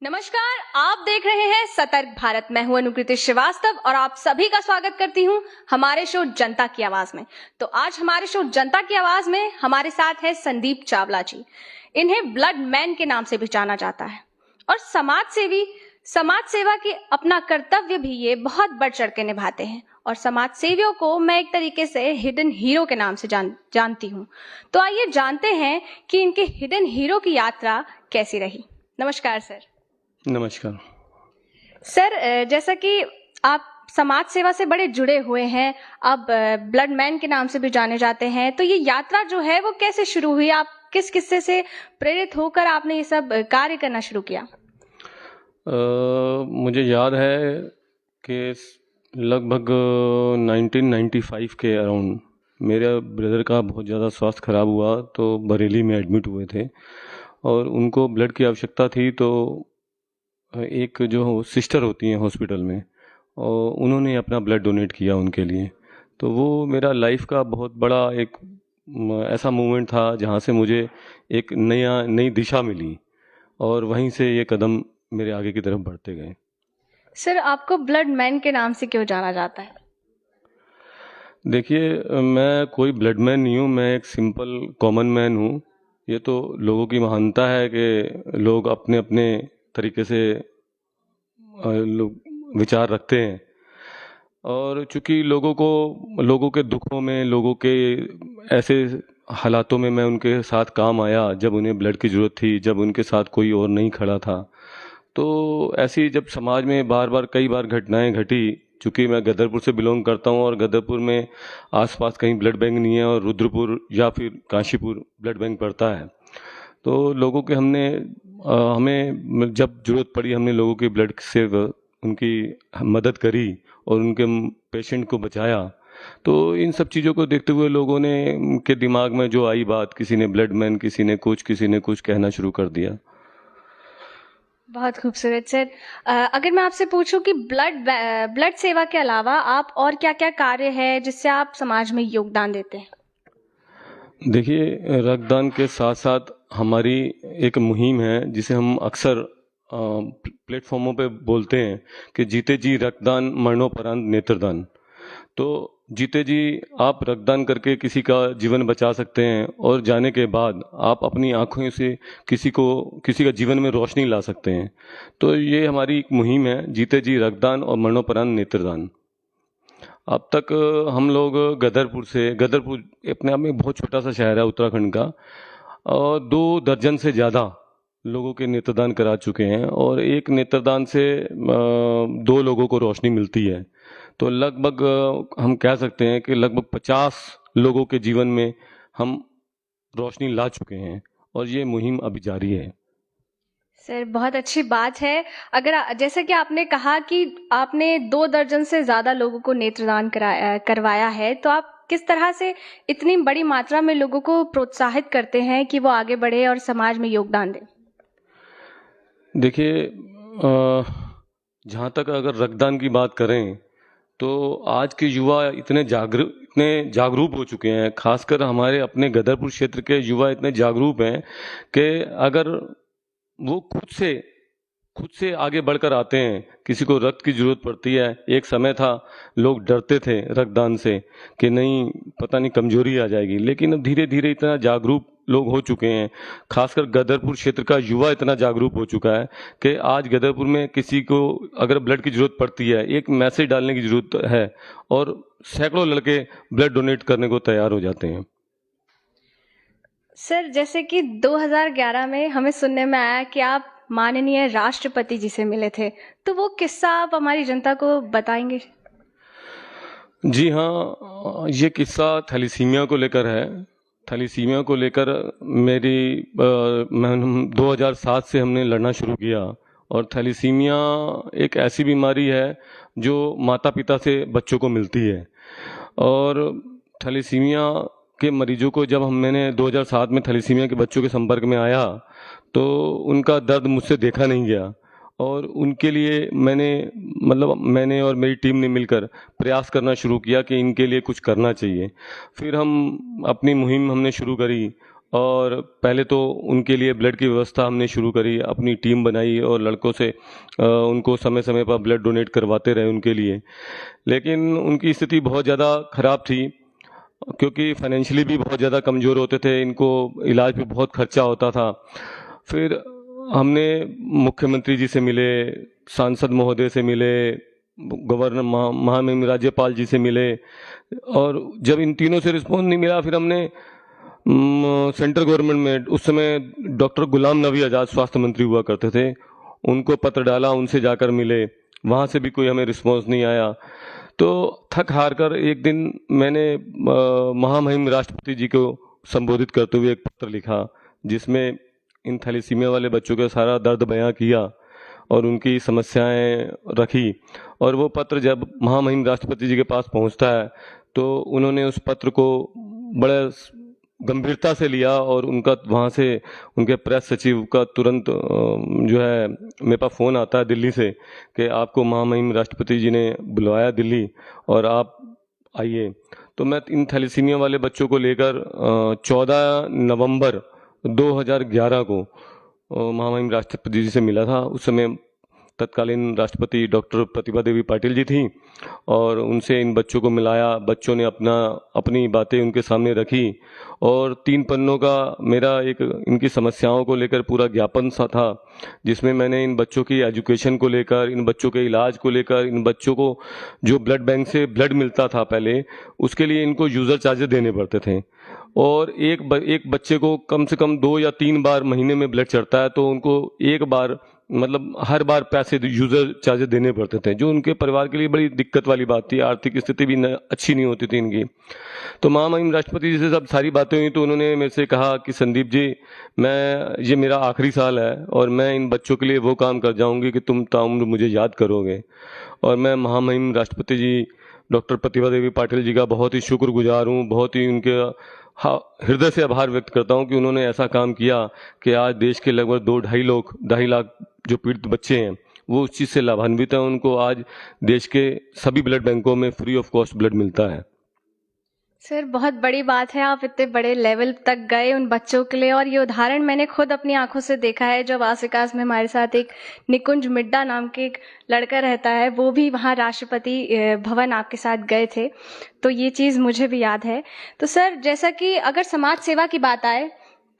नमस्कार, आप देख रहे हैं सतर्क भारत। मैं हूं अनुकृति श्रीवास्तव और आप सभी का स्वागत करती हूं हमारे शो जनता की आवाज में। तो आज हमारे शो जनता की आवाज में हमारे साथ है संदीप चावला जी। इन्हें ब्लड मैन के नाम से भी जाना जाता है और समाज सेवा की अपना कर्तव्य भी ये बहुत बढ़ चढ़ के निभाते हैं और समाज सेवियों को मैं एक तरीके से हिडन हीरो के नाम से जानती हूँ। तो आइए जानते हैं कि इनके हिडन हीरो की यात्रा कैसी रही। नमस्कार सर। नमस्कार सर, जैसा कि आप समाज सेवा से बड़े जुड़े हुए हैं, अब ब्लड मैन के नाम से भी जाने जाते हैं, तो ये यात्रा जो है वो कैसे शुरू हुई? आप किस किस्से से प्रेरित होकर आपने ये सब कार्य करना शुरू किया? मुझे याद है कि लगभग 1995 के अराउंड मेरे ब्रदर का बहुत ज़्यादा स्वास्थ्य खराब हुआ, तो बरेली में एडमिट हुए थे और उनको ब्लड की आवश्यकता थी। तो एक जो सिस्टर होती हैं हॉस्पिटल में, और उन्होंने अपना ब्लड डोनेट किया उनके लिए। तो वो मेरा लाइफ का बहुत बड़ा एक ऐसा मूवमेंट था जहाँ से मुझे एक नई दिशा मिली और वहीं से ये कदम मेरे आगे की तरफ बढ़ते गए। सर, आपको ब्लड मैन के नाम से क्यों जाना जाता है? देखिए, मैं कोई ब्लड मैन नहीं हूँ, मैं एक सिंपल कॉमन मैन हूँ। ये तो लोगों की महानता है कि लोग अपने अपने तरीके से लोग विचार रखते हैं, और चूंकि लोगों के दुखों में, लोगों के ऐसे हालातों में मैं उनके साथ काम आया जब उन्हें ब्लड की ज़रूरत थी, जब उनके साथ कोई और नहीं खड़ा था। तो ऐसी जब समाज में कई बार घटनाएं घटी, चूँकि मैं गदरपुर से बिलोंग करता हूं और गदरपुर में आसपास कहीं ब्लड बैंक नहीं है और रुद्रपुर या फिर काशीपुर ब्लड बैंक पड़ता है। तो लोगों के हमें जब ज़रूरत पड़ी, हमने लोगों के ब्लड से उनकी मदद करी और उनके पेशेंट को बचाया। तो इन सब चीज़ों को देखते हुए लोगों ने के दिमाग में जो आई बात, किसी ने ब्लड मैन, किसी ने कुछ कहना शुरू कर दिया। बहुत खूबसूरत सर। अगर मैं आपसे पूछूं कि ब्लड सेवा के अलावा आप और क्या क्या कार्य है जिससे आप समाज में योगदान देते हैं? देखिए, रक्तदान के साथ साथ हमारी एक मुहिम है जिसे हम अक्सर प्लेटफॉर्मों पे बोलते हैं कि जीते जी रक्तदान, मरणोपरांत नेत्रदान। तो जीते जी आप रक्तदान करके किसी का जीवन बचा सकते हैं और जाने के बाद आप अपनी आंखों से किसी का जीवन में रोशनी ला सकते हैं। तो ये हमारी एक मुहिम है, जीते जी रक्तदान और मरणोपरांत नेत्रदान। अब तक हम लोग गदरपुर अपने आप में बहुत छोटा सा शहर है उत्तराखंड का, और 2 दर्जन से ज़्यादा लोगों के नेत्रदान करा चुके हैं और एक नेत्रदान से 2 लोगों को रोशनी मिलती है। तो लगभग हम कह सकते हैं कि लगभग 50 लोगों के जीवन में हम रोशनी ला चुके हैं और ये मुहिम अभी जारी है। सर, बहुत अच्छी बात है। जैसे कि आपने कहा कि आपने 2 दर्जन से ज्यादा लोगों को नेत्रदान करवाया है, तो आप किस तरह से इतनी बड़ी मात्रा में लोगों को प्रोत्साहित करते हैं कि वो आगे बढ़े और समाज में योगदान दें? देखिए, जहाँ तक अगर रक्तदान की बात करें तो आज के युवा इतने जागरूक हो चुके हैं, खासकर हमारे अपने गदरपुर क्षेत्र के युवा इतने जागरूक हैं कि अगर वो खुद से आगे बढ़कर आते हैं, किसी को रक्त की जरूरत पड़ती है। एक समय था लोग डरते थे रक्तदान से कि नहीं, पता नहीं कमजोरी आ जाएगी, लेकिन अब धीरे धीरे इतना जागरूक लोग हो चुके हैं। खासकर गदरपुर क्षेत्र का युवा इतना जागरूक हो चुका है कि आज गदरपुर में किसी को अगर ब्लड की जरूरत पड़ती है, एक मैसेज डालने की जरूरत है और सैकड़ों लड़के ब्लड डोनेट करने को तैयार हो जाते हैं। सर, जैसे कि 2011 में हमें सुनने में आया कि आप माननीय राष्ट्रपति जी से मिले थे, तो वो किस्सा आप हमारी जनता को बताएंगे? जी हाँ, ये किस्सा थैलीसीमिया को लेकर है। थैलीसीमिया को लेकर मैं 2007 से हमने लड़ना शुरू किया, और थैलीसीमिया एक ऐसी बीमारी है जो माता पिता से बच्चों को मिलती है। और थैलीसीमिया के मरीजों को जब मैंने 2007 में थैलीसीमिया के बच्चों के संपर्क में आया तो उनका दर्द मुझसे देखा नहीं गया, और उनके लिए मैंने और मेरी टीम ने मिलकर प्रयास करना शुरू किया कि इनके लिए कुछ करना चाहिए। फिर हम अपनी मुहिम हमने शुरू करी और पहले तो उनके लिए ब्लड की व्यवस्था हमने शुरू करी, अपनी टीम बनाई और लड़कों से उनको समय समय पर ब्लड डोनेट करवाते रहे उनके लिए। लेकिन उनकी स्थिति बहुत ज़्यादा ख़राब थी, क्योंकि फाइनेंशियली भी बहुत ज़्यादा कमज़ोर होते थे, इनको इलाज पे बहुत खर्चा होता था। फिर हमने मुख्यमंत्री जी से मिले, सांसद महोदय से मिले, गवर्नर महामहिम राज्यपाल जी से मिले, और जब इन तीनों से रिस्पॉन्स नहीं मिला, फिर हमने सेंट्रल गवर्नमेंट में उस समय डॉक्टर गुलाम नबी आज़ाद स्वास्थ्य मंत्री हुआ करते थे, उनको पत्र डाला, उनसे जाकर मिले, वहाँ से भी कोई हमें रिस्पॉन्स नहीं आया। तो थक हार कर एक दिन मैंने महामहिम राष्ट्रपति जी को संबोधित करते हुए एक पत्र लिखा, जिसमें इन थैलेसीमिया वाले बच्चों का सारा दर्द बयां किया और उनकी समस्याएं रखी। और वो पत्र जब महामहिम राष्ट्रपति जी के पास पहुंचता है तो उन्होंने उस पत्र को बड़े गंभीरता से लिया, और उनका वहाँ से उनके प्रेस सचिव का तुरंत जो है मेरे पास फ़ोन आता है दिल्ली से कि आपको महामहिम राष्ट्रपति जी ने बुलवाया दिल्ली और आप आइए। तो मैं इन थैलेसीमिया वाले बच्चों को लेकर 14 नवंबर 2011 को महामहिम राष्ट्रपति जी से मिला था। उस समय तत्कालीन राष्ट्रपति डॉक्टर प्रतिभा देवी पाटिल जी थी, और उनसे इन बच्चों को मिलाया। बच्चों ने अपनी बातें उनके सामने रखी, और 3 पन्नों का मेरा एक इनकी समस्याओं को लेकर पूरा ज्ञापन सा था, जिसमें मैंने इन बच्चों की एजुकेशन को लेकर, इन बच्चों के इलाज को लेकर, इन बच्चों को जो ब्लड बैंक से ब्लड मिलता था पहले, उसके लिए इनको यूज़र चार्जेस देने पड़ते थे, और एक बच्चे को कम से कम 2 या 3 बार महीने में ब्लड चढ़ता है, तो उनको एक बार मतलब हर बार पैसे यूज़र चार्जेस देने पड़ते थे, जो उनके परिवार के लिए बड़ी दिक्कत वाली बात थी। आर्थिक स्थिति भी अच्छी नहीं होती थी इनकी। तो महामहिम राष्ट्रपति जी से सब सारी बातें हुई, तो उन्होंने मेरे से कहा कि संदीप जी, ये मेरा आखिरी साल है और मैं इन बच्चों के लिए वो काम कर जाऊंगी कि तुम ताउम्र मुझे याद करोगे। और मैं महामहिम राष्ट्रपति जी डॉक्टर प्रतिभा देवी पाटिल जी का बहुत ही शुक्रगुजार हूँ, बहुत ही उनके हृदय से आभार व्यक्त करता हूँ कि उन्होंने ऐसा काम किया कि आज देश के लगभग 2-2.5 लाख जो पीड़ित बच्चे हैं वो उस चीज़ से लाभान्वित हैं। उनको आज देश के सभी ब्लड बैंकों में फ्री ऑफ कॉस्ट ब्लड मिलता है। सर, बहुत बड़ी बात है, आप इतने बड़े लेवल तक गए उन बच्चों के लिए, और ये उदाहरण मैंने खुद अपनी आंखों से देखा है। जब आसिकास में हमारे साथ एक निकुंज मिड्डा नाम के एक लड़का रहता है, वो भी वहाँ राष्ट्रपति भवन आपके साथ गए थे, तो ये चीज़ मुझे भी याद है। तो सर, जैसा कि अगर समाज सेवा की बात आए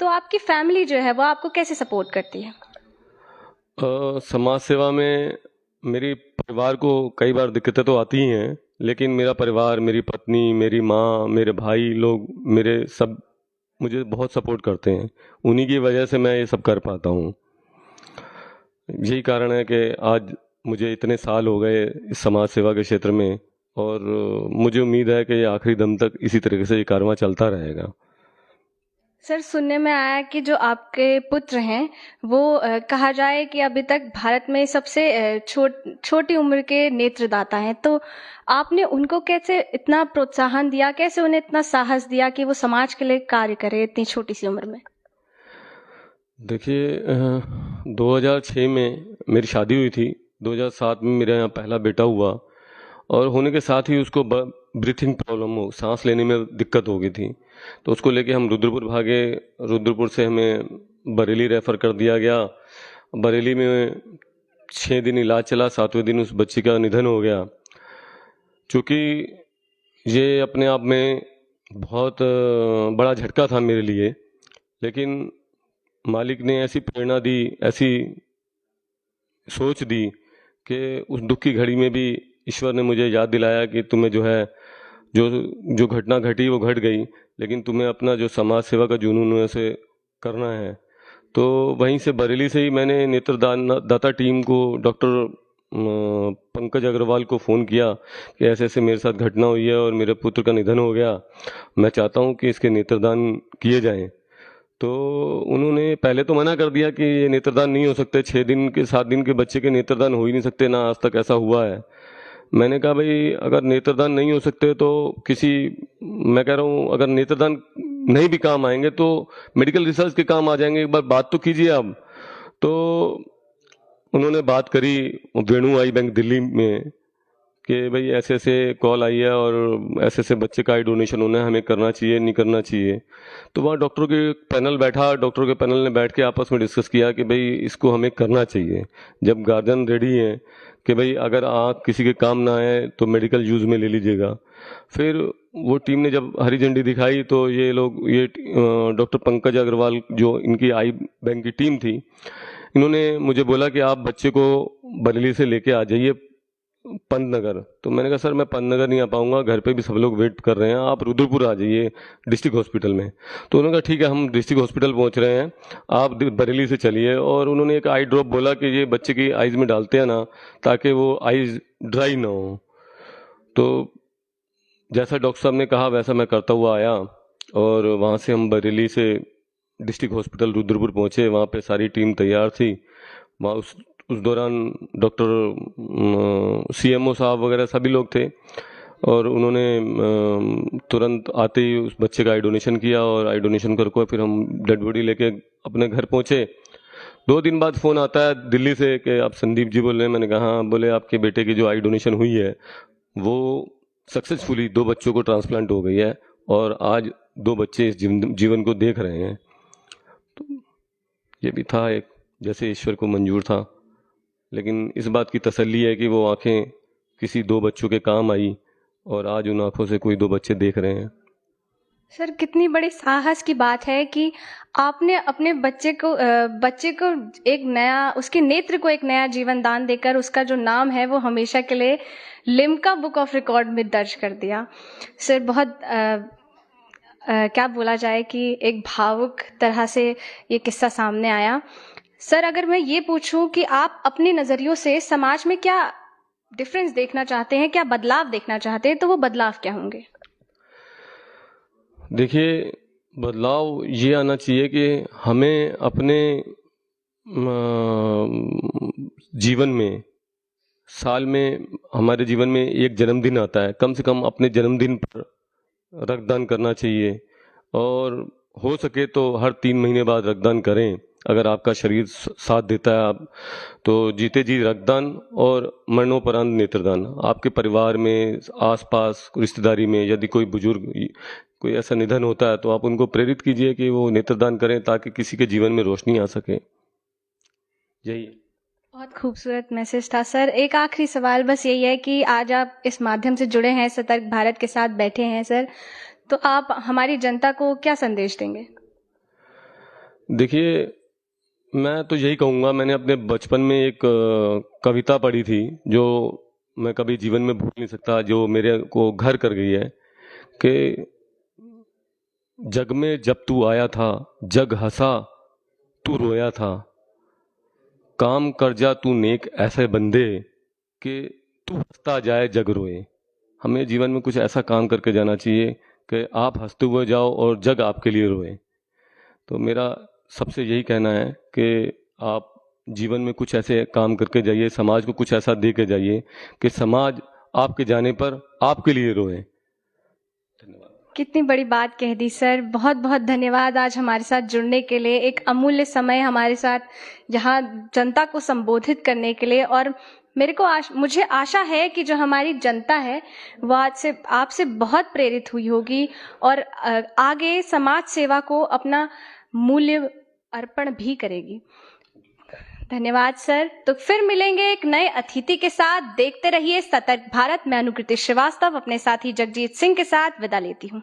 तो आपकी फैमिली जो है वो आपको कैसे सपोर्ट करती है? समाज सेवा में मेरी परिवार को कई बार दिक्कतें तो आती ही हैं, लेकिन मेरा परिवार, मेरी पत्नी, मेरी माँ, मेरे भाई लोग, मेरे सब मुझे बहुत सपोर्ट करते हैं। उन्हीं की वजह से मैं ये सब कर पाता हूँ। यही कारण है कि आज मुझे इतने साल हो गए इस समाज सेवा के क्षेत्र में, और मुझे उम्मीद है कि ये आखिरी दम तक इसी तरीके से ये कारवां चलता रहेगा। सर, सुनने में आया कि जो आपके पुत्र हैं वो कहा जाए कि अभी तक भारत में सबसे छोटी उम्र के नेत्रदाता हैं, तो आपने उनको कैसे इतना प्रोत्साहन दिया, कैसे उन्हें इतना साहस दिया कि वो समाज के लिए कार्य करें इतनी छोटी सी उम्र में? देखिए, 2006 में मेरी शादी हुई थी, 2007 में मेरे यहाँ पहला बेटा हुआ, और होने के साथ ही उसको ब्रीथिंग प्रॉब्लम हो, सांस लेने में दिक्कत हो गई थी। तो उसको लेके हम रुद्रपुर भागे। रुद्रपुर से हमें बरेली रेफ़र कर दिया गया। बरेली में 6 दिन इलाज चला, 7वें दिन उस बच्ची का निधन हो गया। चूँकि ये अपने आप में बहुत बड़ा झटका था मेरे लिए, लेकिन मालिक ने ऐसी प्रेरणा दी, ऐसी सोच दी कि उस दुख की घड़ी में भी ईश्वर ने मुझे याद दिलाया कि तुम्हें जो है जो घटना घटी वो घट गई, लेकिन तुम्हें अपना जो समाज सेवा का जुनून है उसे करना है। तो वहीं से बरेली से ही मैंने नेत्रदान दाता टीम को डॉक्टर पंकज अग्रवाल को फ़ोन किया कि ऐसे ऐसे मेरे साथ घटना हुई है और मेरे पुत्र का निधन हो गया, मैं चाहता हूँ कि इसके नेत्रदान किए जाएं। तो उन्होंने पहले तो मना कर दिया कि ये नेत्रदान नहीं हो सकते, 6 दिन के 7 दिन के बच्चे के नेत्रदान हो ही नहीं सकते, ना आज तक ऐसा हुआ है। मैंने कहा भाई, अगर नेत्रदान नहीं हो सकते तो मैं कह रहा हूँ, अगर नेत्रदान नहीं भी काम आएंगे तो मेडिकल रिसर्च के काम आ जाएंगे, एक बार बात तो कीजिए आप। तो उन्होंने बात करी वेणु आई बैंक दिल्ली में, कि भाई ऐसे ऐसे कॉल आई है और ऐसे ऐसे बच्चे का आई डोनेशन होना है, हमें करना चाहिए नहीं करना चाहिए। तो वहाँ डॉक्टरों के पैनल बैठा, डॉक्टरों के पैनल ने बैठ के आपस में डिस्कस किया कि भाई इसको हमें करना चाहिए। जब गार्जियन रेडी है कि भाई अगर आँख किसी के काम ना आए तो मेडिकल यूज़ में ले लीजिएगा। फिर वो टीम ने जब हरी झंडी दिखाई तो ये लोग डॉक्टर पंकज अग्रवाल जो इनकी आई बैंक की टीम थी, इन्होंने मुझे बोला कि आप बच्चे को बरेली से लेके आ जाइए पंतनगर। तो मैंने कहा सर मैं पंतनगर नहीं आ पाऊंगा, घर पे भी सब लोग वेट कर रहे हैं, आप रुद्रपुर आ जाइए डिस्ट्रिक्ट हॉस्पिटल में। तो उन्होंने कहा ठीक है हम डिस्ट्रिक्ट हॉस्पिटल पहुंच रहे हैं, आप बरेली से चलिए। और उन्होंने एक आई ड्रॉप बोला कि ये बच्चे की आइज़ में डालते हैं ना, ताकि वो आइज़ ड्राई ना हो। तो जैसा डॉक्टर साहब ने कहा वैसा मैं करता हुआ आया और वहाँ से हम बरेली से डिस्ट्रिक्ट हॉस्पिटल रुद्रपुर पहुँचे। वहाँ पे सारी टीम तैयार थी। वहाँ उस दौरान डॉक्टर सीएमओ साहब वगैरह सभी लोग थे और उन्होंने तुरंत आते ही उस बच्चे का आई डोनेशन किया और आई डोनेशन करके फिर हम डेड बॉडी लेके अपने घर पहुँचे। 2 दिन बाद फ़ोन आता है दिल्ली से कि आप संदीप जी बोल रहे हैं। मैंने कहा हाँ। बोले आपके बेटे की जो आई डोनेशन हुई है वो सक्सेसफुली 2 बच्चों को ट्रांसप्लांट हो गई है और आज 2 बच्चे इस जीवन को देख रहे हैं। तो ये भी था एक जैसे ईश्वर को मंजूर था, लेकिन इस बात की तसल्ली है कि वो आंखें किसी 2 बच्चों के काम आई और आज उन आंखों से कोई 2 बच्चे देख रहे हैं। सर कितनी बड़ी साहस की बात है कि आपने अपने बच्चे को एक नया, उसके नेत्र को एक नया जीवन दान देकर उसका जो नाम है वो हमेशा के लिए लिम्का बुक ऑफ रिकॉर्ड में दर्ज कर दिया। सर बहुत क्या बोला जाए कि एक भावुक तरह से ये किस्सा सामने आया। सर अगर मैं ये पूछूं कि आप अपने नज़रियों से समाज में क्या डिफरेंस देखना चाहते हैं, क्या बदलाव देखना चाहते हैं, तो वो बदलाव क्या होंगे? देखिए बदलाव ये आना चाहिए कि हमें अपने जीवन में साल में हमारे जीवन में एक जन्मदिन आता है, कम से कम अपने जन्मदिन पर रक्तदान करना चाहिए और हो सके तो हर 3 महीने बाद रक्तदान करें। अगर आपका शरीर साथ देता है आप तो जीते जी रक्तदान और मरणोपरांत नेत्रदान। आपके परिवार में आसपास रिश्तेदारी में यदि कोई बुजुर्ग कोई ऐसा निधन होता है तो आप उनको प्रेरित कीजिए कि वो नेत्रदान करें ताकि किसी के जीवन में रोशनी आ सके। यही बहुत खूबसूरत मैसेज था सर। एक आखिरी सवाल बस यही है कि आज आप इस माध्यम से जुड़े हैं, सतर्क भारत के साथ बैठे हैं सर, तो आप हमारी जनता को क्या संदेश देंगे? देखिए मैं तो यही कहूँगा, मैंने अपने बचपन में एक कविता पढ़ी थी जो मैं कभी जीवन में भूल नहीं सकता, जो मेरे को घर कर गई है कि जग में जब तू आया था जग हंसा तू रोया था, काम कर जा तू नेक ऐसे बंदे कि तू हंसता जाए जग रोए। हमें जीवन में कुछ ऐसा काम करके जाना चाहिए कि आप हंसते हुए जाओ और जग आपके लिए रोए। तो मेरा सबसे यही कहना है कि आप जीवन में कुछ ऐसे काम करके जाइए, समाज को कुछ ऐसा दे के जाइए कि समाज आपके जाने पर आपके लिए रोए। धन्यवाद। कितनी बड़ी बात कह दी सर, बहुत बहुत धन्यवाद आज हमारे साथ जुड़ने के लिए, एक अमूल्य समय हमारे साथ यहाँ जनता को संबोधित करने के लिए। और मुझे आशा है कि जो हमारी जनता है वो आज से आपसे बहुत प्रेरित हुई होगी और आगे समाज सेवा को अपना मूल्य अर्पण भी करेगी। धन्यवाद सर। तो फिर मिलेंगे एक नए अतिथि के साथ। देखते रहिए सतर्क भारत। मैं अनुकृति श्रीवास्तव अपने साथी जगजीत सिंह के साथ विदा लेती हूँ।